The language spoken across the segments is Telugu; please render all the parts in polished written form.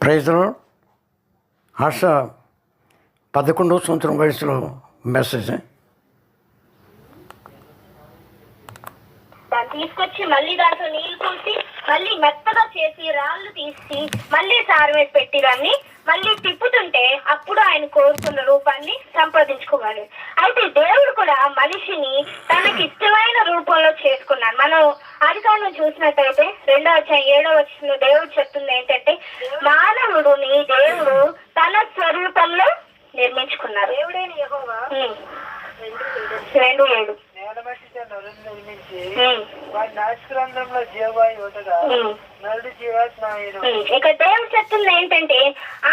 ప్రైజ్లో ఆశ 11వ సంవత్సరం వయసులో మెసేజ్ తీసుకొచ్చి మళ్ళీ దాంట్లో నీళ్లు పోసి మళ్ళీ మెత్తగా చేసి రాళ్ళు తీసి మళ్ళీ సారు వేసి పెట్టి దాన్ని మళ్ళీ తిప్పుతుంటే అప్పుడు ఆయన కోరుకున్న రూపాన్ని సంపాదించుకోవాలి. అయితే దేవుడు కూడా మనిషిని తనకి ఇష్టమైన రూపంలో చేసుకున్నాడు. మనం ఆదికాండం చూసినట్టయితే 2వ అధ్యాయం 7వ వచనంలో దేవుడు చెప్తుంది ఏంటంటే, మానవుడుని దేవుడు తన స్వరూపంలో నిర్మించుకున్నారు. దేవుడైన యెహోవా 2:7 ఇక దేవుడు చెప్తుంది ఏంటంటే,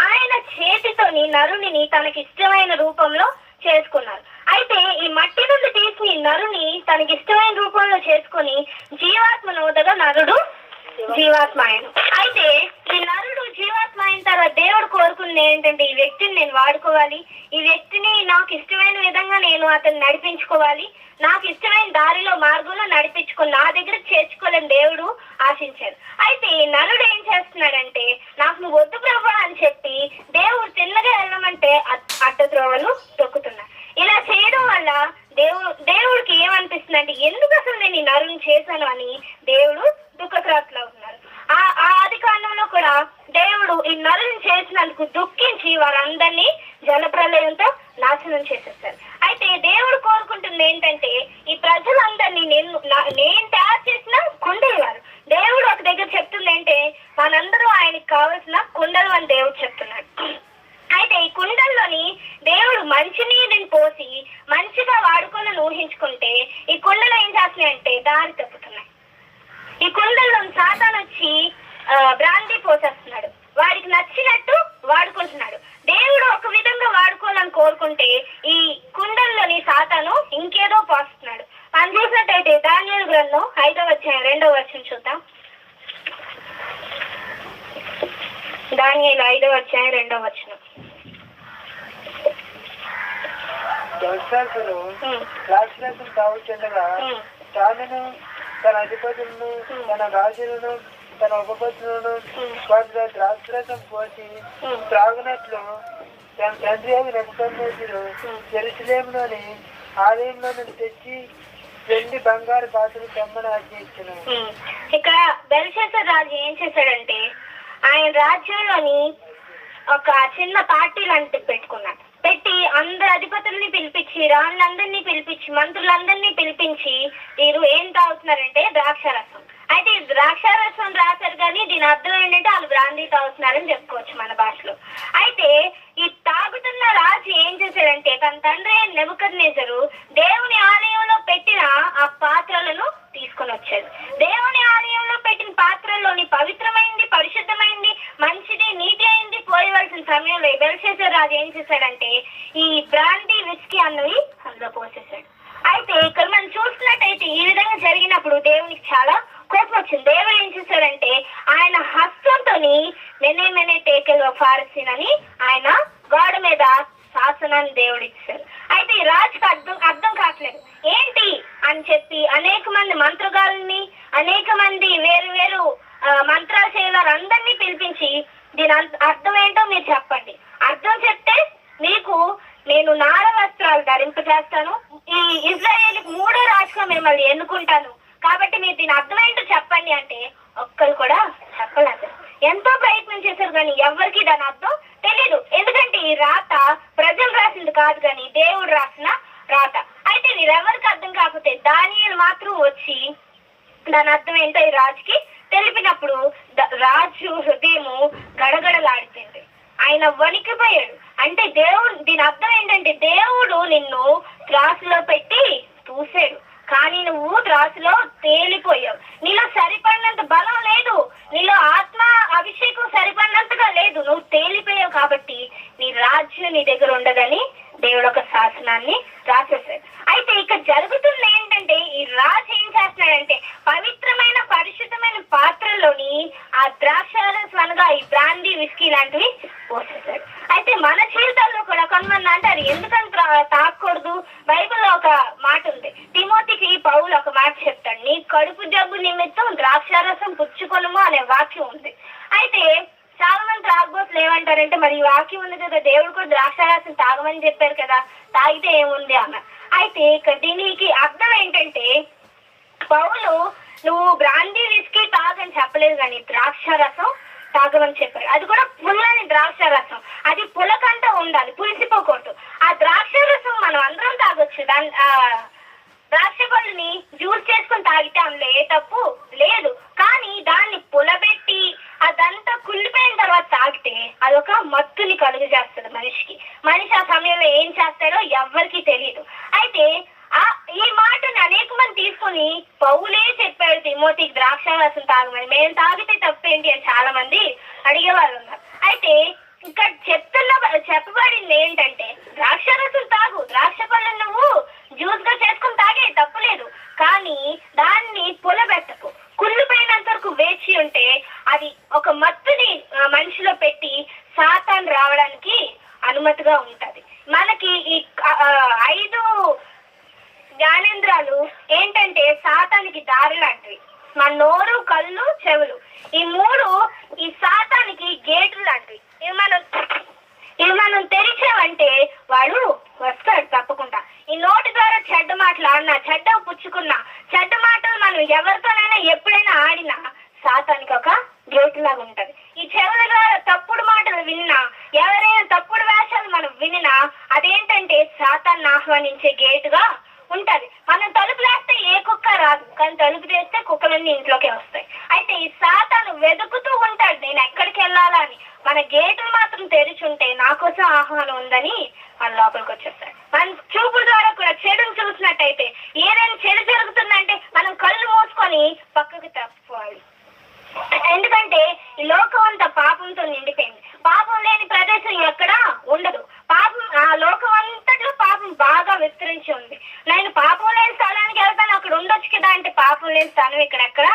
ఆయన చేతితోని నరుని తనకి ఇష్టమైన రూపంలో చేసుకున్నారు. అయితే ఈ మట్టి నుండి తీసి నరుని తనకి ఇష్టమైన రూపంలో చేసుకుని జీవాత్మను వదగా నరుడు జీవాత్మ ఆయన. అయితే ఈ నరుడు జీవాత్మ అయిన తర్వాత దేవుడు కోరుకుంది ఏంటంటే, ఈ వ్యక్తిని నేను వాడుకోవాలి, ఈ వ్యక్తిని నాకు ఇష్టమైన విధంగా నేను అతన్ని నడిపించుకోవాలి, నాకు ఇష్టమైన దారిలో మార్గంలో నడిపించుకుని నా దగ్గర చేర్చుకోవాలని దేవుడు ఆశించారు. అయితే ఈ నరుడు ఏం చేస్తున్నాడంటే, నాకు నువ్వు వద్దు ప్రభు అని చెప్పి దేవుడు తిన్నగా వెళ్ళమంటే అడ్డద్రోవలు తొక్కుతున్నాడు. ఇలా చేయడం వల్ల దేవుడికి ఏమనిపిస్తుంది అంటే, ఎందుకు అసలు నేను ఈ నరుని చేశాను అని దేవుడు దుఃఖక్రాంతిలో ఉన్నారు. ఆ ఆది కాండంలో కూడా దేవుడు ఈ నరుని చేసినందుకు దుఃఖించి వారందరినీ జలప్రలయంతో నాశనం చేసేస్తారు. అయితే దేవుడు కోరుకుంటుంది ఏంటంటే, ఈ ప్రజలందరినీ నేను తయారు చేసిన కుండలు వారు. దేవుడు ఒక దగ్గర చెప్తుంది ఏంటే, మనందరూ ఆయనకి కావలసిన కుండలు అని దేవుడు చెప్తున్నాడు. అయితే ఈ కుండల్లోని దేవుడు మంచినీటిని పోసి మంచిగా వాడుకోవాలని ఊహించుకుంటే, ఈ కుండలు ఏం చేస్తున్నాయి అంటే దారి తప్పుతున్నాయి. ఈ కుండల్లో సాతాను వచ్చి బ్రాందీ పోసేస్తున్నాడు, వాడికి నచ్చినట్టు వాడుకుంటున్నాడు. దేవుడు ఒక విధంగా వాడుకోవాలని కోరుకుంటే ఈ కుండల్లోని సాతాను ఇంకేదో పోస్తున్నాడు. మనం చూసినట్టయితే దానియేలు గ్రంథం 5వ అధ్యాయం 2వ వచనం చూద్దాం. దానియేలు 5వ అధ్యాయం 2వ వచనం. తన అధిపతులను, తన రాజులను, తన ఉపపతులను వాటిలో ద్రాక్షరసం పోసి త్రాగునట్లు తన తండ్రి అయిన నెబుకద్నెజరు యెరూషలేములోని ఆలయంలో నుండి తెచ్చి వెండి బంగారు పాత్రలు తెమ్మని ఆజ్ఞయించాను. ఇక్కడ బెల్షస్సర్ రాజు ఏం చేశాడంటే, ఆయన రాజ్యంలోని ఒక చిన్న పార్టీ లాంటిది పెట్టుకున్నాడు. పెట్టి అందరు అధిపతుల్ని పిలిపించి, రాళ్ళందరినీ పిలిపించి, మంత్రులందరినీ పిలిపించి, వీరు ఏం తాగుతున్నారంటే ద్రాక్షారసం. అయితే ఈ ద్రాక్షారసం రాశారు కానీ దీని అర్థం ఏంటంటే వాళ్ళు బ్రాందీ తాగుతున్నారని చెప్పుకోవచ్చు మన భాషలో. అయితే ఈ తాగుతున్న రాజు ఏం చేశాడంటే, తన తండ్రి నెబుకద్నెజరు దేవుని ఆలయంలో పెట్టిన ఆ పాత్రలను తీసుకొని వచ్చాడు. దేవుని ఆలయంలో పెట్టిన పాత్రల్లోని పవిత్రమైంది, పరిశుద్ధమైంది, మంచిది, నీతి అయింది పోయవలసిన సమయంలో బెల్షస్సర్ రాజు ఏం చేశాడంటే ఈ బ్రాందీ విస్కీ అన్నవి అందులో పోసేశాడు. అయితే ఇక్కడ మనం చూసినట్టయితే ఈ విధంగా జరిగినప్పుడు దేవునికి చాలా కోపం వచ్చింది. దేవుడు ఏం చేశాడంటే ఆయన హస్తంతో మెనే టేకెల్ ఫారసీన్ అని ఆయన గోడ మీద శాసనాన్ని దేవుడు ఇచ్చారు. అయితే ఈ రాజుకి అర్థం కావట్లేదు ఏంటి అని చెప్పి అనేక మంది మంత్రగాళ్ళని, అనేక మంది వేరు వేరు మంత్రాలు చేయవారు అందరినీ పిలిపించి దీని అర్థం ఏంటో మీరు చెప్పండి, అర్థం చెప్తే మీకు నేను నార వస్త్రాలు ధరింపజేస్తాను, ఈ ఇజ్రాయేలుకి 3వ రాజుగా మిమ్మల్ని ఎన్నుకుంటాను, కాబట్టి మీరు దీని అర్థం ఏంటో చెప్పండి అంటే ఒక్కరు కూడా చెప్పలేదు. ఎంతో ప్రయత్నం చేశారు కానీ ఎవరికి దాని అర్థం తెలియదు. ఎందుకంటే ఈ రాత ప్రజలు రాసింది కాదు కానీ దేవుడు రాసిన రాత. అయితే వీరెవరికి అర్థం కాకపోతే దానియేలు మాత్రం వచ్చి దాని అర్థం ఏంటో ఈ రాజుకి తెలిపినప్పుడు రాజు హృదయము గడగడలాడిపోయింది, ఆయన వణికిపోయాడు. అంటే దేవుడు దీని అర్థం ఏంటంటే, దేవుడు నిన్ను త్రాసులో పెట్టి చూసాడు కానీ నువ్వు త్రాసులో తేలిపోయావు. నీలో సరిపడినంత బలం లేదు, నీలో ఆత్మ అభిషేకం సరిపడినంతగా లేదు, నువ్వు తేలిపోయావు. కాబట్టి నీ రాజ్యం నీ దగ్గర ఉండదని దేవుడు ఒక శాసనాన్ని రాసేసాడు. అయితే ఇక్కడ జరుగుతుంది ఏంటంటే, ఈ రాజు ఏం చేస్తున్నాడంటే పవిత్రమైన పరిశుద్ధమైన పాత్రలోని ఆ ద్రాక్షారసం అనగా ఈ బ్రాందీ విస్కీ లాంటివి పోసేసాడు. అయితే మన జీవితాల్లో కూడా కొంతమంది అంటారు ఎందుకని తాగకూడదు. బైబిల్లో ఒక మాట ఉంది, తిమోతికి పౌలు ఒక మాట చెప్తాడు, నీ కడుపు జబ్బు నిమిత్తం ద్రాక్షారసం పుచ్చుకొనుము అనే వాక్యం ఉంది. అయితే చాలా మంది త్రాగబోతున్నారు ఏమంటారంటే, మరి ఈ వాక్యం ఉంది కదా, దేవుడు కూడా ద్రాక్షారసం తాగమని చెప్పారు కదా, తాగితే ఏముంది అన్న. అయితే ఇక్కడ దీనికి అర్థం ఏంటంటే, పౌలు నువ్వు బ్రాందీ విస్కీ తాగని చెప్పలేదు, కానీ ద్రాక్షారసం తాగమని చెప్పారు. అది కూడా పుల్లని ద్రాక్షారసం, అది పులకంట ఉండాలి, పులిసిపోకూడదు. ఆ ద్రాక్షారసం మనం అందరం తాగొచ్చు. దాని ద్రాక్ష పళ్ళని జ్యూస్ చేసుకుని తాగితే అందులో ఏ తప్పు లేదు. కానీ దాన్ని పులబెట్టి అదంతా కుళ్ళిపోయిన తర్వాత తాగితే అదొక మత్తుని కలుగు చేస్తుంది మనిషికి. మనిషి ఆ సమయంలో ఏం చేస్తారో ఎవ్వరికి తెలియదు. అయితే ఈ మాటని అనేక మంది తీసుకుని పౌలే చెప్పాడు తిమోతికి ద్రాక్షారసం తాగమని, మేము తాగితే తప్పేంటి అని చాలా మంది అడిగేవాళ్ళు ఉన్నారు. అయితే ఇక్కడ చెప్పబడింది ఏంటంటే, ద్రాక్షారసం తాగు, ద్రాక్ష పళ్ళను నువ్వు జ్యూస్ గా చేసుకుని తాగే తప్పులేదు, కానీ దాన్ని పులబెట్టకు. కుళ్ళిపోయినంత వరకు వేచి ఉంటే అది ఒక మత్తుని మనిషిలో పెట్టి సాతాను రావడానికి అనుమతిగా ఉంటది. మనకి ఈ 5 జ్ఞానేంద్రాలు ఏంటంటే సాతానికి దారి లాంటివి. మన నోరు, కళ్ళు, చెవులు, ఈ 3 ఈ సాతానికి గేట్లు లాంటివి. ఇవి మనం తెరిచామంటే వాడు వస్తాడు తప్పకుండా. ఈ నోటి ద్వారా చెడ్డ మాటలు ఆడినా, చెడ్డ పుచ్చుకున్నా, చెడ్డ మాటలు మనం ఎవరితోనైనా ఎప్పుడైనా ఆడినా సాతానికి ఒక గేటు లాగా ఉంటది. ఈ చెవుల ద్వారా తప్పుడు మాటలు విన్నా, ఎవరైనా తప్పుడు వేషాలు మనం వినినా అదేంటంటే సాతాన్ని ఆహ్వానించే గేటుగా ఉంటది. మనం తలుపు వేస్తే ఏ కుక్క రాదు, కానీ తలుపు తెస్తే కుక్కలన్నీ ఇంట్లోకే వస్తాయి. అయితే ఈ సాతాను వెతుకుతూ ఉంటాడు నేను ఎక్కడికి వెళ్ళాలా అని. మన గేటులు మాత్రం తెరిచుంటే నా కోసం ఆహ్వానం ఉందని మన లోపలికి వచ్చేస్తాడు. మన చూపుల ద్వారా కూడా చెడును చూసినట్టయితే ఏదైనా చెడు జరుగుతుందంటే మనం కళ్ళు మూసుకొని పక్కకు తప్పుకోవాలి. ఎందుకంటే ఈ లోకం అంతా పాపంతో నిండిపోయింది. పాపం లేని ప్రదేశం ఎక్కడా ఉండదు. పాపం ఆ లోకం అంతట్లో పాపం బాగా విస్తరించి ఉంది. నేను పాపం లేని స్థలానికి వెళ్తాను, అక్కడ ఉండొచ్చు కదా అంటే పాపం లేని స్థానం ఇక్కడ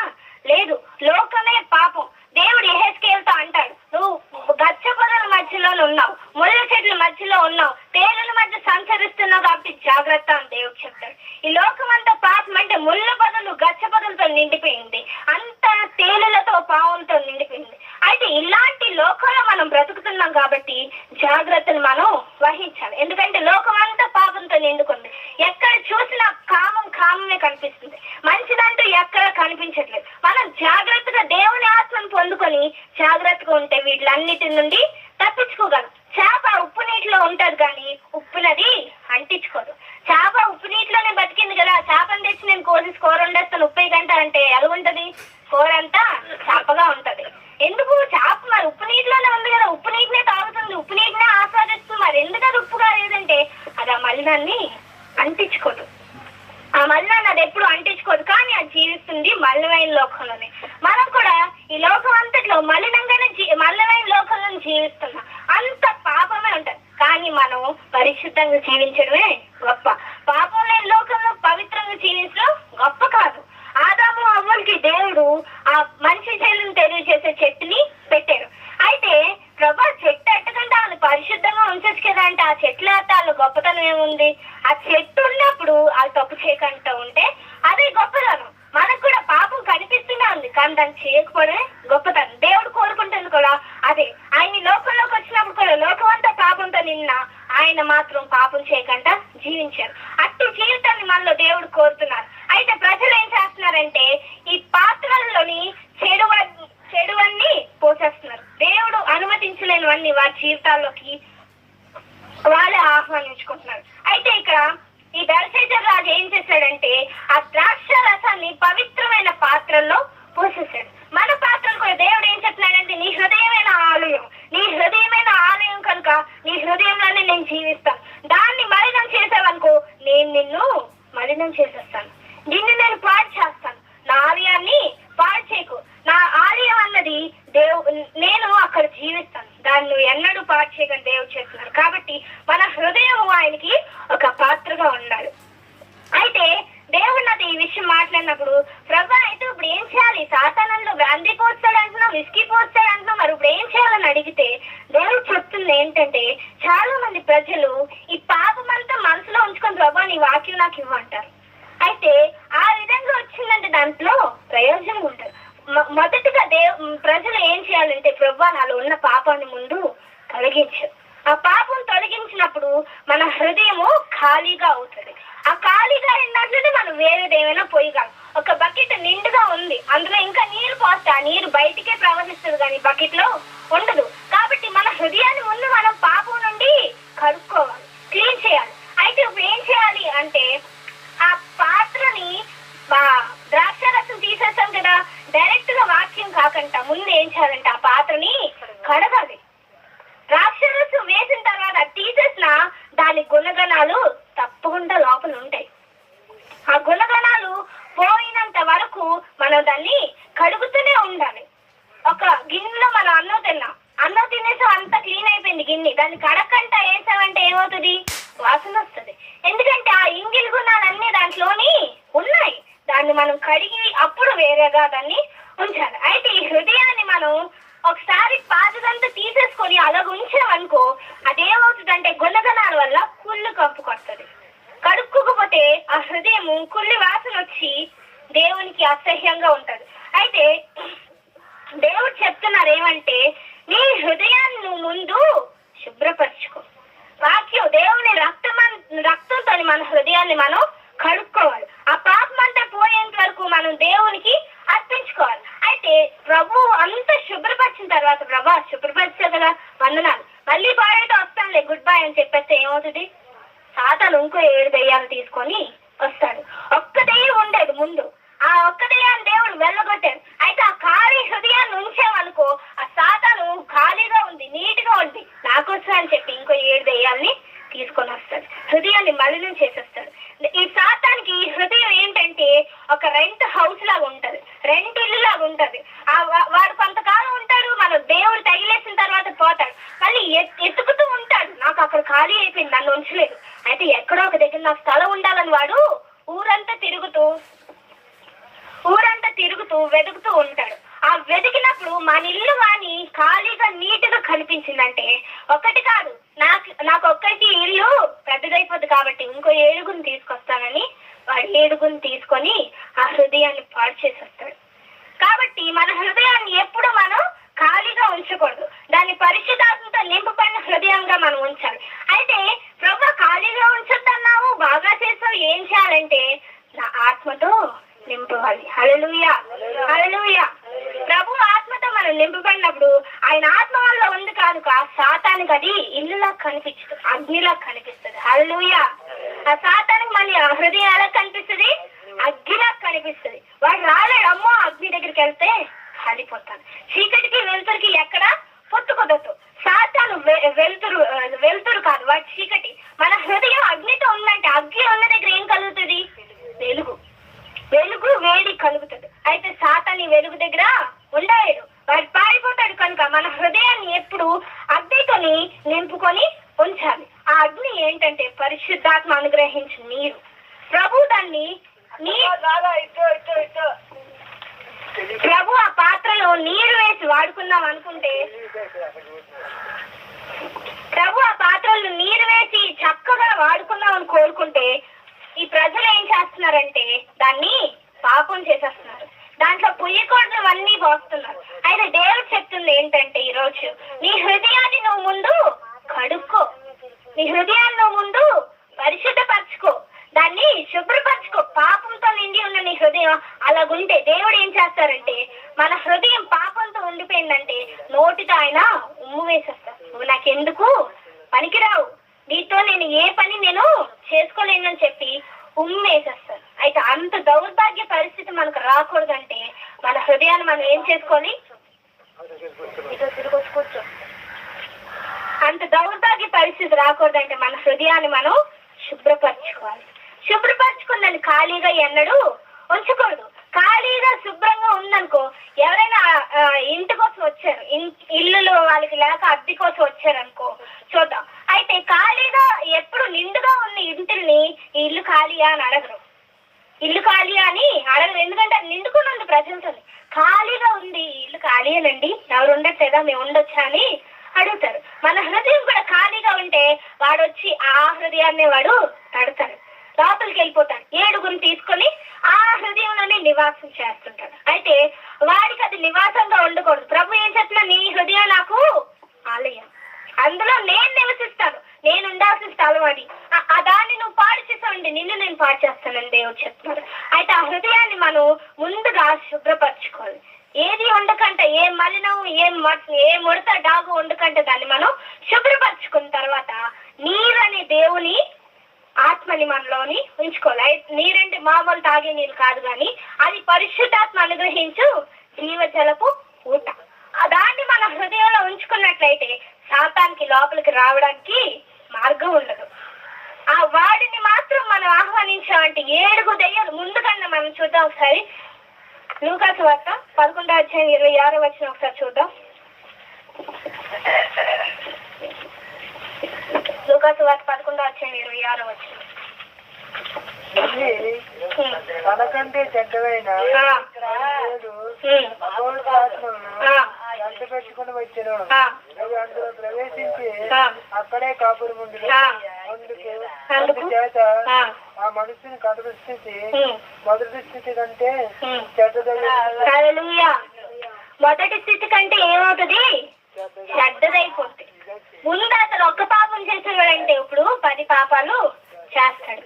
లేదు. లోకమే పాపం. దేవుడు యెహెజ్కేలుతో అంటాడు, నువ్వు గచ్చ పొదల మధ్యలో ఉన్నావు, ముళ్ళ చెట్ల మధ్యలో ఉన్నావు, తేలుల మధ్య సంచరిస్తున్నావు కాబట్టి జాగ్రత్త అని దేవుడు చెప్తాడు. ఈ లోకం అంతా పాపం అంటే ముళ్ళ పొదలు, గచ్చ పొదలతో నిండిపోయింది, అంత తేలులతో, పావులతో నిండిపోయింది. అయితే ఇలాంటి లోకంలో మనం బ్రతుకుతున్నాం కాబట్టి జాగ్రత్తలు మనం వహించాలి. ఎందుకంటే లోకం అంతా పాపంతో నిండుకుంది. ఎక్కడ చూసినా కామమే కనిపిస్తుంది, మంచిదంటూ ఎక్కడ కనిపించట్లేదు. మనం జాగ్రత్తగా దేవుని ఆత్మను పొందుకొని జాగ్రత్తగా ఉంటే వీటిలన్నిటి నుండి తప్పించుకోగలం. చేప ఉప్పు నీటిలో ఉంటది కానీ ఉప్పు నది అంటించుకోదు. చేప ఉప్పు నీటిలోనే బతికింది కదా, చేపను తెచ్చి నేను కోసేసి కూర వండేస్తాను ఉప్పు గంట అంటే ఎలా ఉంటది? కూర అంతా చేపగా ఉంటది. ఎందుకు? చేప మరి ఉప్పు నీటిలోనే ఉంది కదా, ఉప్పు నీటినే తాగుతుంది, ఉప్పు నీటినే ఆస్వాదిస్తుంది. మరి ఎందుకు అది ఉప్పుగా లేదంటే అది ఆ మలినాన్ని అంటించుకోదు. ఆ మలినాన్ని అది ఎప్పుడు అంటించుకోదు, కానీ అది జీవిస్తుంది మలినమైన లోకంలోనే. మనం కూడా ఈ లోకం అంతట్లో మలినంగానే మలినమైన లోకంలో జీవిస్తున్నాం. అంత పాపమే ఉంటది, కానీ మనం పరిశుద్ధంగా జీవించడమే గొప్ప. పాపం లేని లోకంలో పవిత్రంగా జీవించడం గొప్ప కాదు. ఆదాము అవ్వలకి దేవుడు ఆ మంచి చెడుని తెలియజేసే చెట్టుని పెట్టారు. అయితే ప్రభా చెట్టు ఎట్టకంటే వాళ్ళు పరిశుద్ధంగా ఉంచచ్చు కదా అంటే ఆ చెట్లు వాళ్ళ గొప్పతనం ఏముంది? ఆ చెట్టు ఉన్నప్పుడు వాళ్ళు తప్పు చేయకుండా ఉంటే అదే గొప్పతనం. మనకు కూడా పాపం కనిపిస్తూనే ఉంది, కానీ దాన్ని చేయకపోవడమే గొప్పతనం. దేవుడు కోరుకుంటుంది కూడా అదే. ఆయన లోకంలోకి వచ్చినప్పుడు కూడా లోకం అంతా పాపంతో నిన్న ఆయన మాత్రం పాపం చేయకుండా జీవించారు. అట్టి జీవితాన్ని మనలో దేవుడు కోరుతున్నారు. అయితే ప్రజలు ఏం చేస్తున్నారంటే ఈ పాత్రల్లోని చెడువన్నీ పోసేస్తున్నారు. దేవుడు అనుమతించలేనివన్నీ వారి జీవితాల్లోకి వాళ్ళే ఆహ్వానించుకుంటున్నారు. అయితే ఇక్కడ ఈ బెల్షెజర్ రాజు ఏం చేశాడంటే ఆ ద్రాక్ష రసాన్ని పవిత్రమైన పాత్రల్లో పోసేసాడు. మన పాత్రలు కూడా దేవుడు ఏం చెప్తున్నాడంటే నీ హృదయమైన ఆలయం, నీ హృదయమైన ఆలయం కనుక నీ హృదయంలోనే నేను జీవిస్తాను. దాన్ని మలినం చేసావనుకో నేను నిన్ను మలినం చేసేస్తాను, నిన్ను నేను పాడు చేస్తాను. నా ఆలయాన్ని పాడు చేయకు. నా ఆలయం అన్నది నేను అక్కడ జీవిస్తాను, దాన్ని నువ్వు ఎన్నడూ పాడు చేయకుండా దేవుడు చేస్తున్నాడు. కాబట్టి మన హృదయం ఆయనకి ఒక పాత్రగా ఉండాలి. అయితే దేవుడు నాతో ఈ విషయం మాట్లాడినప్పుడు ప్రభా అయితే ఇప్పుడు ఏం చేయాలి? సాతానంలో బ్రాందీ పోస్తాడు అంటున్నావు, విస్కీ పోస్తాడు అంటున్నావు, మరి ఇప్పుడు ఏం చేయాలని అడిగితే దేవుడు చెప్తుంది ఏంటంటే చాలా మంది ప్రజలు ఈ పాపం అంతా మనసులో ఉంచుకొని ప్రభా నీ వాక్యం నాకు ఇవ్వంటారు. అయితే ఆ విధంగా వచ్చిందంటే దాంట్లో ప్రయోజనం ఉంటుంది. మొదటిగా ప్రజలు ఏం చేయాలంటే ప్రభా నాలో ఉన్న పాపాన్ని ముందు తొలగించు. ఆ పాపం తొలగించినప్పుడు మన హృదయము ఖాళీగా అవుతుంది. ఆ ఖాళీగా అయినట్లయితే మనం వేరేది ఏమైనా పోయగలం. ఒక బకెట్ నిండుగా ఉంది, అందులో ఇంకా నీరు పోస్తే ఆ నీరు బయటికే ప్రవహిస్తుంది కానీ బకెట్ లో ఉండదు. కాబట్టి మన హృదయాన్ని ముందు మనం పాపం నుండి కడుక్కోవాలి, క్లీన్ చేయాలి. అయితే ఇప్పుడు ఏం చేయాలి అంటే ఆ పాత్రని ద్రాక్షారసం తీసేస్తాం కదా, డైరెక్ట్ గా వాక్యం కాకుండా ముందు ఏం చేయాలంటే ఆ పాత్రని కడగాలి. ద్రాక్షారసం వేసిన తర్వాత తీసేసిన దాని గుణగణాలు తప్పకుండా లోపల ఉంటాయి. ఆ గుణగణాలు పోయినంత వరకు మనం దాన్ని కడుగుతూనే ఉండాలి. ఒక గిన్నెలో మనం అన్నం తిన్నాం, అన్నం తినేసి అంతా క్లీన్ అయిపోయింది గిన్నె, దాన్ని కడకంట వేసామంటే ఏమవుతుంది? వాసన వస్తుంది. ఎందుకంటే ఆ ఇంగిల్ గుణాలన్నీ దాంట్లోని ఉన్నాయి. దాన్ని మనం కడిగి అప్పుడు వేరేగా దాన్ని ఉంచాలి. అయితే ఈ హృదయాన్ని మనం ఒకసారి పాతదంతా తీసేసుకొని అలాగ ఉంచామనుకో, అదేమవుతుందంటే గుణగణాల వల్ల కుళ్ళు కంపు కొడుతుంది. కడుక్కోకపోతే ఆ హృదయము కుళ్ళి వాసన వచ్చి దేవునికి అసహ్యంగా ఉంటది. అయితే దేవుడు చెప్తున్నారు ఏమంటే, నీ హృదయాన్ని నువ్వు ముందు శుభ్రపరచుకో. వాక్యం దేవుని రక్తంతో మన హృదయాన్ని మనం కడుక్కోవాలి. ఆ పాపం అంతా పోయేంత వరకు మనం దేవునికి అర్పించుకోవాలి. అయితే ప్రభు అంతా శుభ్రపరిచిన తర్వాత, ప్రభా శుభ్రపరిచే కదా వందనాలు, మళ్ళీ బాగా వస్తానులే గుడ్ బై అని చెప్పేస్తే ఏమవుతుంది? సాతాను ఇంకో 7 దెయ్యాలు తీసుకొని వస్తాడు. ఒక్క దెయ్యం ఉండేది ముందు, ఆ ఒక్క దెయ్యాన్ని దేవుడు వెళ్ళగొట్టాడు. అయితే ఆ ఖాళీ హృదయాన్ని ఉంచామనుకో, ఆ సాతాను ఖాళీగా ఉంది, నీట్గా ఉంది, నాకొస్తా అని చెప్పి ఇంకో 7 దెయ్యాల్ని తీసుకొని వస్తాడు, హృదయాన్ని మలినం చేసేస్తాడు. ఈ సాతానికి ఈ హృదయం ఏంటంటే ఒక రెంట్ హౌస్ లాగా ఉంటది, రెంట్ ఇల్లు లాగా ఉంటది. వాడు కొంతకాలం ఉంటాడు, మనం దేవుడు తగిలేసిన తర్వాత పోతాడు, మళ్ళీ ఎత్తుకుతూ ఉంటాడు, నాకు అక్కడ ఖాళీ అయిపోయింది, నన్ను ఉంచలేదు. అయితే ఎక్కడో ఒక దగ్గర నాకు స్థలం ఉండాలని వాడు ఊరంతా తిరుగుతూ వెతుకుతూ ఉంటాడు. ఆ వెతికినప్పుడు మన ఇల్లు కానీ ఖాళీగా నీట్గా కనిపించిందంటే, ఒకటి కాదు, నాకు ఒక్కరికి ఇల్లు పెద్దదైపోద్ది కాబట్టి ఇంకో 7 తీసుకొస్తానని వాడు 7 తీసుకొని ఆ హృదయాన్ని పాడు చేసేస్తాడు. కాబట్టి మన హృదయాన్ని ఎప్పుడు మనం ఖాళీగా ఉంచకూడదు, దాన్ని పరిశుద్ధాత్మతో నింపబడిన హృదయంగా మనం ఉంచాలి. అయితే ప్రభు ఖాళీగా ఉంచొద్దన్నావు, బాగా చేసావు, ఏం చేయాలంటే నా ఆత్మతో నింపవాలి. హల్లెలూయా, హల్లెలూయా. ప్రభు ఆత్మతో మనం నింపబడినప్పుడు ఆయన ఆత్మ వల్ల ఉంది కాదు, సాతానికి అది ఇల్లులా కనిపించదు, అగ్నిలా కనిపిస్తుంది. హల్లెలూయా. ఆ సాతానికి మళ్ళీ హృదయం ఎలా కనిపిస్తుంది? అగ్నిలా కనిపిస్తుంది. వాడు రాలేడు, అమ్మో అగ్ని దగ్గరికి వెళ్తే కాలిపోతాను. చీకటికి వెలుతురికి ఎక్కడ పొత్తు కుదరదు. సాతాను వెలుతురు కాదు, వాటి చీకటి. మన హృదయం అగ్నితో ఉందంటే అగ్ని ఉన్న దగ్గర ఏం కలుగుతుంది? వెలుగు వేడి కలుగుతుంది. అయితే సాతాని వెలుగు దగ్గర ఉండలేడు, వాడు పారిపోతాడు. కనుక మన హృదయాన్ని ఎప్పుడు అగ్నితోని నింపుకొని ఉంచాలి. ఆ అగ్ని ఏంటంటే పరిశుద్ధాత్మ అనుగ్రహించిన నీరు. ప్రభు దాన్ని ప్రభు ఆ పాత్రలో నీరు వేసి వాడుకుందాం అనుకుంటే, ప్రభు ఆ పాత్రలో నీరు వేసి చక్కగా వాడుకుందాం అని కోరుకుంటే, ఈ ప్రజలు ఏం చేస్తున్నారంటే దాన్ని పాపం చేసేస్తున్నారు, దాంట్లో పుయ్యకూడదవన్నీ పోస్తున్నారు. అయితే దేవుడు చెప్తుంది ఏంటంటే, ఈరోజు నీ హృదయాన్ని నువ్వు ముందు కడుక్కో, నీ హృదయాన్ని నువ్వు ముందు పరిశుద్ధపరచుకో, దాన్ని శుభ్రపరచుకో. పాపంతో నిండి ఉన్న నీ హృదయం అలాగుంటే దేవుడు ఏం చేస్తారంటే, మన హృదయం పాపంతో ఉండిపోయిందంటే నోటితో ఆయన ఉమ్ము వేసేస్తారు. నువ్వు నాకెందుకు పనికిరావు, నీతో నేను ఏ పని నేను చేసుకోలేనని చెప్పి ఉమ్ము వేసేస్తారు. అయితే అంత దౌర్భాగ్య పరిస్థితి మనకు రాకూడదంటే మన హృదయాన్ని మనం ఏం చేసుకోవాలి? కూర్చో. అంత దౌర్భాగ్య పరిస్థితి రాకూడదంటే మన హృదయాన్ని మనం శుభ్రపరచుకోవాలి. శుభ్రపరచుకున్నది ఖాళీగా ఎన్నడూ ఉంచకూడదు. ఖాళీగా శుభ్రంగా ఉందనుకో, ఎవరైనా ఇంటి కోసం వచ్చారు, ఇల్లులో వాళ్ళకి లేక అద్దె కోసం వచ్చారనుకో, చూద్దాం. అయితే ఖాళీగా ఎప్పుడు నిండుగా ఉన్న ఇంటిని ఇల్లు ఖాళీయా అని అడగరు, ఇల్లు ఖాళీయా అని అడగరు. ఎందుకంటే అది నిండుకుని ఉంది ప్రజెంట్, ఖాళీగా ఉంది, ఇల్లు ఖాళీయేనండి, ఎవరు ఉండట్లేదా, మేము ఉండొచ్చా అని అడుగుతారు. మన హృదయం కూడా ఖాళీగా ఉంటే వాడు వచ్చి ఆ హృదయాన్ని వాడు తడతాడు, లోపలికి వెళ్ళిపోతాడు, 7 తీసుకొని ఆ హృదయంలోనే నివాసం చేస్తుంటాడు. అయితే వాడికి అది నివాసంగా ఉండకూడదు. ప్రభు ఏం చెప్తున్నా, నీ హృదయం నాకు ఆలయం, అది దాన్ని నువ్వు పాడు చేసావండి, నిన్ను నేను పాడు చేస్తానని దేవుడు చెప్తున్నారు. అయితే ఆ హృదయాన్ని మనం ముందుగా శుభ్రపరచుకోవాలి. ఏది ఉండకంటే, ఏ మలినం, ఏ ముడత డాగు ఉండకంటే దాన్ని మనం శుభ్రపరచుకున్న తర్వాత నీరని దేవుని ఆత్మని మనలోని ఉంచుకోవాలి. నీరంటే మామూలు తాగే నీళ్ళు కాదు, కానీ అది పరిశుద్ధాత్మ అనుగ్రహించు జీవజలపు ఊట. దాన్ని మన హృదయంలో ఉంచుకున్నట్లయితే సాతానికి లోపలికి రావడానికి మార్గం ఉండదు. ఆ వాడిని మాత్రం మనం ఆహ్వానించామంటే 7 దెయ్యాలు ముందుకన్నా మనం చూద్దాం ఒకసారి. లూకాసు వార్త 11:26 ఒకసారి చూద్దాం. లూకాసు వార్త 11:26. తనకంటే చెడ్డమైన గంట పెట్టుకుని వచ్చాను. అవి అందులో ప్రవేశించి అక్కడే కాపురం ఉండదు. అందుకు చేత ఆ మనిషిని కడుపు స్థితి మొదటి స్థితి కంటే మొదటి స్థితి కంటే ఏమవుతుంది? చెడ్డదైపోతుంది. ముందు అతను ఒక్క పాపం చేసేవాడంటే ఇప్పుడు 10 పాపాలు చేస్తాడు.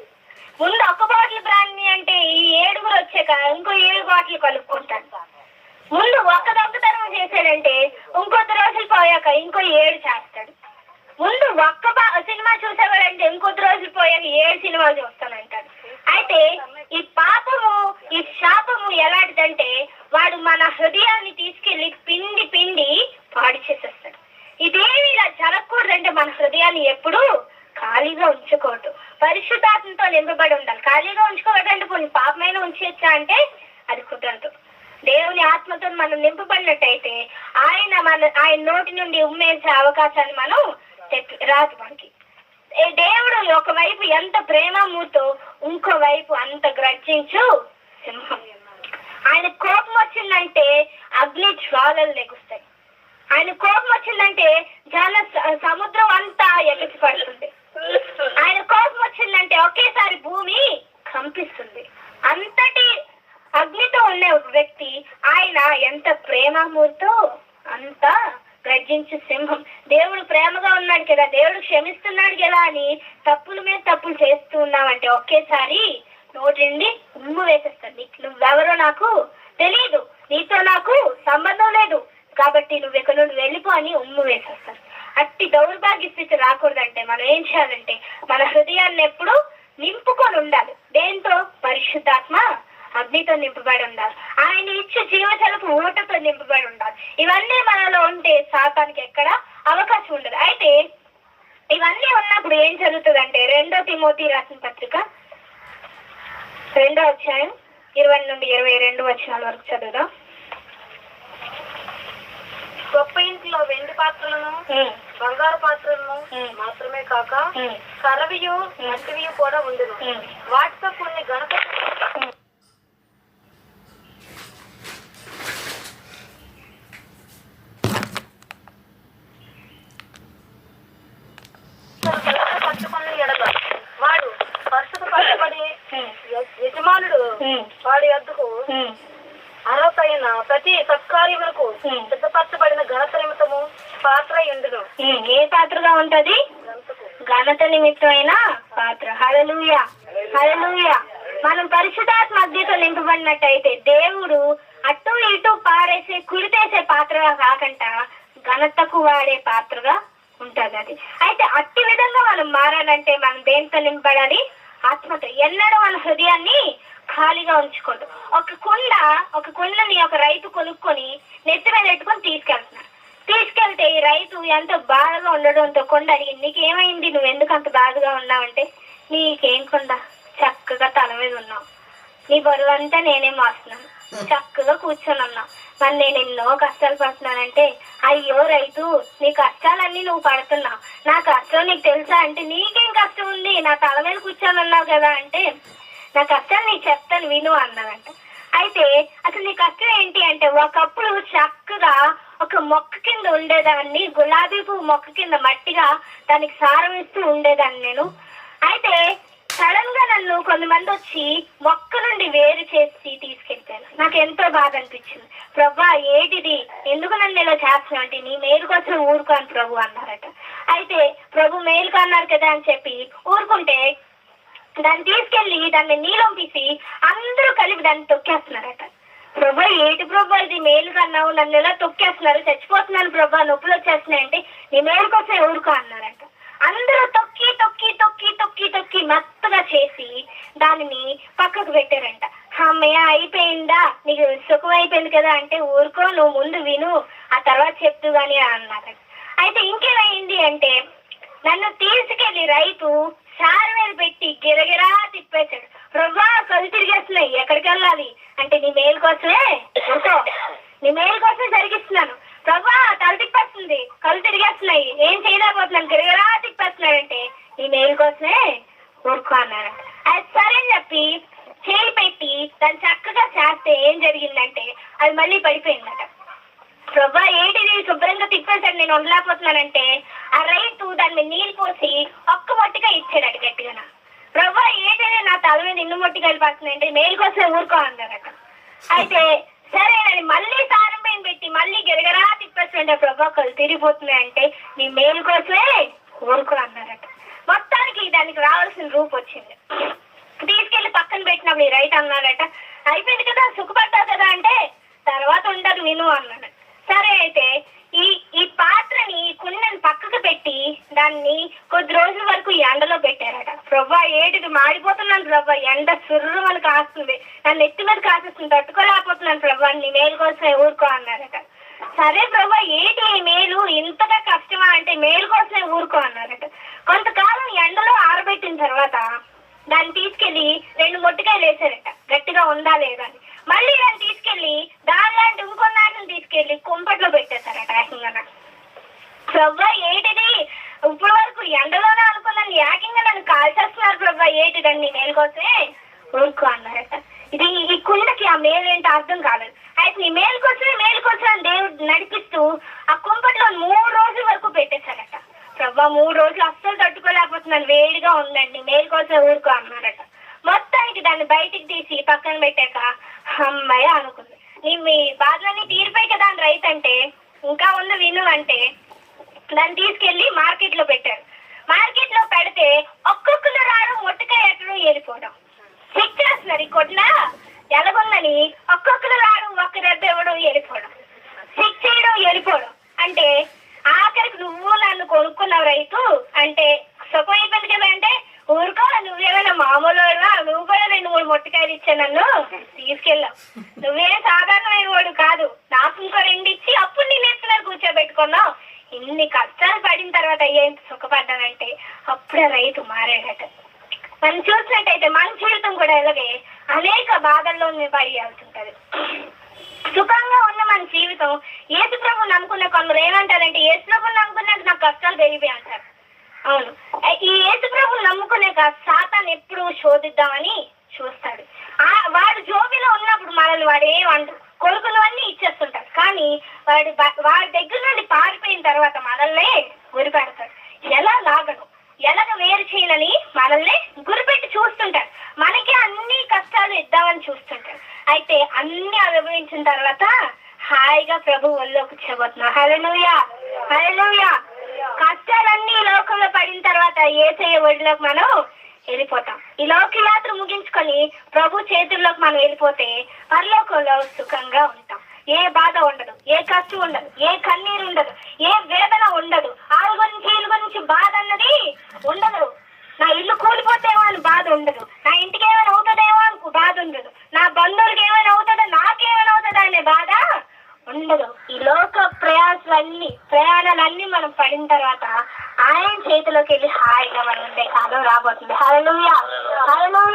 ముందు ఒక్క బాటిల్ బ్రాండ్ అంటే ఈ 7 వచ్చాక ఇంకో 7 బాటిల్ కలుపుకుంటాడు. ముందు ఒక్క దొంగతనం చేశాడంటే ఇంకొద్ది రోజులు పోయాక ఇంకో 7 చేస్తాడు. ముందు ఒక్క సినిమా చూసేవాడంటే ఇంకొద్ది రోజులు పోయాక 7 సినిమాలు చూస్తానంటాడు. అయితే ఈ పాపము, ఈ శాపము ఎలాంటిదంటే వాడు మన హృదయాన్ని తీసుకెళ్లి పిండి పిండి పాడు చేసేస్తాడు. ఇదేమి ఇలా జరగకూడదంటే మన హృదయాన్ని ఎప్పుడు ఖాళీగా ఉంచకూడదు, పరిశుద్ధాత్మతో నింపబడి ఉండాలి. ఖాళీగా ఉంచుకోవద్దంటే కొన్ని పాపమైన ఉంచొచ్చా అంటే అది కుదరదు. దేవుని ఆత్మతో మనం నింపబడినట్టయితే ఆయన నోటి నుండి ఉమ్మేసే అవకాశాన్ని మనం రాదు మనకి. దేవుడు ఒకవైపు ఎంత ప్రేమమూతో ఇంకోవైపు అంత గ్రడ్జించు సింహం. ఆయన కోపం వచ్చిందంటే అగ్ని జ్వాలలు లెగుస్తాయి. ఆయన కోపం వచ్చిందంటే సముద్రం అంతా ఎగసి పడుతుంది. ఆయన కోపం వచ్చిందంటే ఒకేసారి భూమి కంపిస్తుంది. అంతటి అగ్నితో ఉన్న ఒక వ్యక్తి ఆయన ఎంత ప్రేమమూర్తో అంత గర్జించు సింహం. దేవుడు ప్రేమగా ఉన్నాడు కదా, దేవుడు క్షమిస్తున్నాడు కదా అని తప్పుల మీద తప్పులు చేస్తూ ఉన్నామంటే ఒకేసారి నోటి నుండి ఉమ్ము వేసేస్తాడు. నువ్వెవరో నాకు తెలియదు, నీతో నాకు సంబంధం లేదు, కాబట్టి నువ్వు ఇక్కడ నుండి వెళ్ళిపో అని ఉమ్ము వేసేస్తాడు. అట్టి దౌర్భాగ్య స్థితి రాకూడదంటే మనం ఏం చేయాలంటే మన హృదయాన్ని ఎప్పుడు నింపుకొని ఉండాలి. దేంతో? పరిశుద్ధాత్మ అగ్నితో నింపబడి ఉండాలి. ఆయన ఇచ్చే జీవజలపు ఊటతో నింపబడి ఉండాలి. ఇవన్నీ మనలో ఉంటే సాతానికి ఎక్కడ అవకాశం ఉండదు. అయితే ఇవన్నీ ఉన్నప్పుడు ఏం జరుగుతుందంటే 2 తిమోతి రాసిన పత్రిక 2వ అధ్యాయం 20 నుండి 22 వచనాల వరకు చదువుదాం. గొప్ప ఇంట్లో వెండి పాత్రలను బంగారు పాత్రలను మాత్రమే కాక కరవియు మట్టివియు కూడా ఉండదు. వాటితో కొన్ని ఘనత పట్టుకుని ఎడగ వాడు పరిశుద్ధ పరచబడి యజమానుడు వాడి వద్దకు అర్హతైన ప్రతి సత్కార్యములకు సిద్ధపరచబడిన ఘనత నిమిత్తము పాత్ర ఉండును. ఏ పాత్రగా ఉంటది? ఘనత నిమిత్తమైన పాత్ర. హల్లెలూయా, హల్లెలూయా. మనం పరిశుద్ధాత్మ అగ్నితో నింపబడినట్టయితే దేవుడు అటు ఇటు పారేసే కుడితేసే పాత్రగా కాకుండా ఘనతకు వాడే పాత్రగా ఉంటది అది. అయితే అట్టి విధంగా మనం మారాలంటే మనం దేంతో నింపబడాలి? ఆత్మతో. ఎన్నడూ మన హృదయాన్ని ఖాళీగా ఉంచుకోండి. ఒక కుండని ఒక రైతు కొనుక్కొని నెత్తి మీద పెట్టుకొని తీసుకెళ్తే ఈ రైతు ఎంతో బాధగా ఉండడంతో కొండ అడిగి, నీకేమైంది, నువ్వు ఎందుకు అంత బాధగా ఉన్నావంటే, నీకేం కొండ, చక్కగా తల మీద ఉన్నావు, నీ బరువు అంతా నేనే మోస్తున్నాను, చక్కగా కూర్చొని ఉన్నావు, మరి నేను ఎన్నో కష్టాలు పడుతున్నానంటే, అయ్యో రైతు నీ కష్టాలన్నీ నువ్వు పడుతున్నావు, నా కష్టం నీకు తెలుసా అంటే, నీకేం కష్టం ఉంది, నా తల మీద కూర్చొని ఉన్నావు కదా అంటే, నా కష్టాలు నీకు చెప్తాను విను అన్నాడంట. అయితే అసలు నీ కష్టం ఏంటి అంటే, ఒకప్పుడు చక్కగా ఒక మొక్క కింద ఉండేదాన్ని, గులాబీ పువ్వు మొక్క కింద మట్టిగా దానికి సారం ఇస్తూ ఉండేదాన్ని నేను. అయితే సడన్ గా నన్ను కొంతమంది వచ్చి మొక్క నుండి వేరు చేసి తీసుకెళ్తారు. నాకు ఎంతో బాధ అనిపించింది. ప్రభా ఏంటిది, ఎందుకు నన్ను ఇలా చేస్తున్నావు అంటే, నీ మేలు కోసం ఊరుకోను ప్రభు అన్నారట. అయితే ప్రభు మేలుకు అన్నారు కదా అని చెప్పి ఊరుకుంటే దాన్ని తీసుకెళ్లి దాన్ని నీళ్ళొంపేసి అందరూ కలిపి దాన్ని తొక్కేస్తున్నారట. ప్రభా ఏంటి ప్రభా ఇది మేలు కన్నావు, నన్ను ఎలా తొక్కేస్తున్నారు, చచ్చిపోతున్నాను ప్రభా, నొప్పులు వచ్చేస్తున్నాయంటే నీ మేలు కోసం ఊరుకో అన్నారట. అందరూ తొక్కి తొక్కి తొక్కి తొక్కి తొక్కి మెత్తగా చేసి దానిని పక్కకు పెట్టారంట. అమ్మయ్య అయిపోయిందా, నీకు సుఖం అయిపోయింది కదా అంటే, ఊరుకో నువ్వు ముందు విను ఆ తర్వాత చెప్తూ గాని అన్నారు. అయితే ఇంకేమైంది అంటే, నన్ను తీసుకెళ్లి రైతు సార్ మీద పెట్టి గిరగిరా తిప్పేశాడు. ప్రభా కళ్ళు తిరిగేస్తున్నాయి, ఎక్కడికి వెళ్ళాలి అంటే, నీ మేలు కోసమే ఊరుకో, నీ మేలు కోసమే జరిగిస్తున్నాను. ప్రభా తల తిప్పేస్తుంది, కళ్ళు తిరిగేస్తున్నాయి, ఏం చేయలేకపోతున్నాను, గిరగిరా తిప్పేస్తున్నాడంటే, నీ మేలు కోసమే ఊరుకో అన్నాడు. అది సరే అని చెప్పి చేయి పెట్టి దాన్ని చక్కగా చేస్తే ఏం జరిగిందంటే, అది మళ్ళీ పడిపోయిందట. ప్రభా ఏంటిది శుభ్రంగా తిప్పేశాడు, నేను ఉండలేకపోతున్నానంటే, ఆ రైతు దాన్ని నీళ్ళు పోసి ఒక్క మొట్టిగా ఇచ్చాడట గట్టిగా. ప్రభా ఏంటంటే నా తల మీద ఇన్ని మొట్టికాయలు పడుతున్నాయంటే, మేలు కోసమే ఊరుకో అన్నారట. అయితే సరే అని మళ్ళీ సారం పైన పెట్టి మళ్ళీ గిరగరా తిప్పేస్తుంటే, ప్రభా కళ్ళు తిరిగిపోతున్నాయంటే, నీ మేలు కోసమే ఊరుకో అన్నారట. మొత్తానికి దానికి రావాల్సిన రూపు వచ్చింది. తీసుకెళ్లి పక్కన పెట్టినప్పుడు ఈ రైతు అన్నాడట, అయిపోయింది కదా సుఖపడ్డావు కదా అంటే, తర్వాత ఉండదు విను అన్నాడు. సరే అయితే ఈ పాత్రని కుండని పక్కకు పెట్టి దాన్ని కొద్ది రోజుల వరకు ఎండలో పెట్టారట. ప్రభా ఏంటిది మాడిపోతున్నాను ప్రభా, ఎండ సుర్రు అని కాస్తుంది, నన్ను ఎత్తి మీద కాసేస్తుంది, తట్టుకోలేకపోతున్నాను ప్రభా, నీ మేలు కోసమే ఊరుకో అన్నారట. సరే ప్రభా ఏంటి ఈ మేలు, ఇంతగా కష్టమా అంటే, మేలు కోసమే ఊరుకో అన్నారట. కొంతకాలం ఎండలో ఆరబెట్టిన తర్వాత దాన్ని తీసుకెళ్లి 2 మొట్టికాయలు వేసారట, గట్టిగా ఉందా లేదా అని. మళ్ళీ దాన్ని తీసుకెళ్లి దానిలాంటి ఇంకో నాటిని తీసుకెళ్లి కుంపట్లో పెట్టేశారట. ఏకంగా ప్రభా ఏంటిది, ఇప్పుడు వరకు ఎండలోనే అనుకున్నాను, ఏకంగా నన్ను కాల్చేస్తున్నారు ప్రభా, ఏంటిదండి మేలు కోసమే ఊరుకో అన్నారట. ఇది ఈ కుండకి ఆ మేలు ఏంటో అర్థం కాలేదు. అయితే నీ మేలు కోసమే దేవుడు నడిపిస్తూ ఆ కుంపట్లో 3 రోజుల వరకు పెట్టేశారట. ప్రభా 3 రోజులు అస్సలు తట్టుకోలేకపోతున్నాను, వేడిగా ఉందండి, మేలు కోసమే ఊరుకో అన్నారట. మొత్తానికి దాన్ని బయటికి తీసి పక్కన పెట్టాక అమ్మాయి అనుకుంది, మీ బాధలన్నీ తీరిపోయి కదా అని రైతు అంటే, ఇంకా ఉన్న విను అంటే, దాన్ని తీసుకెళ్లి మార్కెట్ లో పెట్టారు. మార్కెట్ లో పెడితే ఒక్కొక్కరు రాడు మొట్టకాయ ఎక్కడో వెళ్ళిపోవడం, చెక్ చేస్తున్నారు ఈ కొట్ల ఎలాగుందని, ఒక్కొక్కరు రాడు ఒక్క దెబ్బ ఇవ్వడం వెళ్ళిపోవడం, చెక్ చేయడం వెళ్ళిపోవడం. అంటే ఆఖరికి నువ్వు నన్ను కొనుక్కున్నావు రైతు అంటే, సుఖం అయిపోయింది కదా అంటే, ఊరుకో నువ్వేమైనా మామూలు నువ్వు కూడా 2-3 మొట్టకాయలు ఇచ్చా నన్ను తీసుకెళ్ళావు, నువ్వేం సాధారణమైన వాడు కాదు, నాకు ఇంకో 2 ఇచ్చి అప్పుడు నేను ఎత్తున్నారు కూర్చోబెట్టుకున్నావు, ఇన్ని కష్టాలు పడిన తర్వాత అయ్యేంత సుఖపడ్డానంటే అప్పుడే రైతు మారాడట. మనం చూసినట్టయితే మన జీవితం కూడా ఇలాగే అనేక బాధల్లో పడి వెళ్తుంటది. సుఖంగా ఉన్న మన జీవితం, యేసు ప్రభు నమ్ముకున్న కొందరు ఏమంటారంటే, యేసు ప్రభు నమ్ముకున్నాక నాకు కష్టాలు పెరిగిపోయి అంటారు. అవును, ఈ యేసు ప్రభు నమ్ముకునేక సాతాను ఎప్పుడు శోధిద్దామని చూస్తాడు. వాడు జోబిలో ఉన్నప్పుడు మనల్ని వాడు ఏమంటారు, కొడుకులవన్నీ ఇచ్చేస్తుంటాడు, కానీ వాడి దగ్గర నుండి పారిపోయిన తర్వాత మనల్నే గురి పెడతాడు. ఎలా లాగను, ఎలాగ వేరు చేయనని మనల్ని గురిపెట్టి చూస్తుంటాడు, మనకి అన్ని కష్టాలు ఇద్దామని చూస్తుంటాడు. అయితే అన్ని అనుభవించిన తర్వాత హాయిగా ప్రభు ఒళ్ళోకి చెబుతున్నాం. హల్లెలూయా, హల్లెలూయా. కష్టాలన్నీ ఈ లోకంలో పడిన తర్వాత యేసయ్య ఒడిలోకి మనం వెళ్ళిపోతాం. ఈ లోక యాత్ర ముగించుకొని ప్రభు చేతుల్లోకి మనం వెళ్ళిపోతే పరలోకంలో సుఖంగా ఉంటాం. ఏ బాధ ఉండదు, ఏ కష్టం ఉండదు, ఏ కన్నీరు ఉండదు, ఏ వేదన ఉండదు, వాళ్ళ గురించి వీళ్ళ గురించి బాధ అన్నది ఉండదు. నా ఇల్లు కూలిపోతేమో అని బాధ ఉండదు, నా ఇంటికి ఏమైనా అవుతుందేమో అని బాధ ఉండదు, నా బంధువులకి ఏమైనా అవుతుందో నాకేమైనా అవుతుందా అనే బాధ ఉండదు. ఈ లోక ప్రయాణాలన్నీ మనం పడిన తర్వాత ఆయన చేతిలోకి వెళ్ళి హాయిగా మనం ఉండే కాలం రాబోతుంది. హల్లెలూయా, హల్లెలూయా.